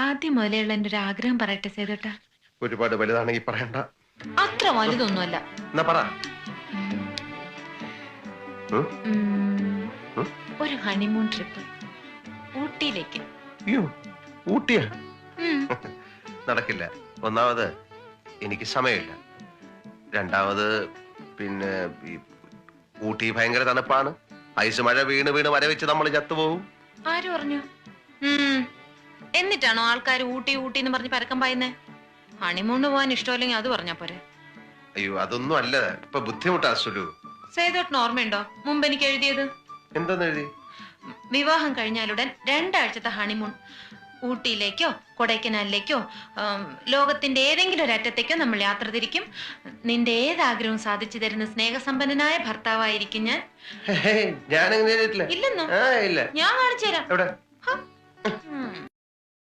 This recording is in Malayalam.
ആദ്യം മുതലുള്ള എന്റെ ഒരു ആഗ്രഹം പറയട്ടെ സേതോട്ടാ. ഒരുപാട് വലുതാണെങ്കിൽ പറയണ്ട. അത്ര വലുതൊന്നുമല്ല. എന്നാ പറ. ഒരു ഹണിമൂൺ ട്രിപ്പ് ഊട്ടിയിലേക്ക്. ഊട്ടിയാ? നടക്കില്ല. ഒന്നാമത് എനിക്ക് സമയമില്ല. രണ്ടാമത് പിന്നെ ഊട്ടി ഭയങ്കര തണുപ്പാണ്. ഐസ് മഴ വീണ് വീണ് വരവെച്ച് നമ്മൾ ചത്തുപോകും. ആര് പറഞ്ഞു? എന്നിട്ടാണോ ആൾക്കാർ ഊട്ടി ഊട്ടി എന്ന് പറഞ്ഞ് പരക്കം പായുന്നേ? ഹണിമൂണ് പോകാൻ ഇഷ്ടമല്ലെങ്കിൽ അത് പറഞ്ഞാ പോരെ. അയ്യോ, അതൊന്നും അല്ല. ഇപ്പൊ ബുദ്ധിമുട്ടാ സുലു. സേതോട്ടിന് ഓർമ്മയുണ്ടോ മുമ്പ് എനിക്ക് എഴുതിയത്? എന്താന്ന് എഴുതി? വിവാഹം കഴിഞ്ഞാലുടൻ 2 ആഴ്ചത്തെ ഹണിമൂൺ. ഊട്ടിയിലേക്കോ കൊടൈക്കനാലിലേക്കോ ലോകത്തിന്റെ ഏതെങ്കിലും ഒരു അറ്റത്തേക്കോ നമ്മൾ യാത്ര തിരിക്കും. നിന്റെ ഏതാഗ്രഹവും സാധിച്ചു തരുന്ന സ്നേഹസമ്പന്നനായ ഭർത്താവായിരിക്കും ഞാൻ. ഞാൻ ഇല്ലെന്നോ? ഇല്ല. ഞാൻ കാണിച്ചു തരാം.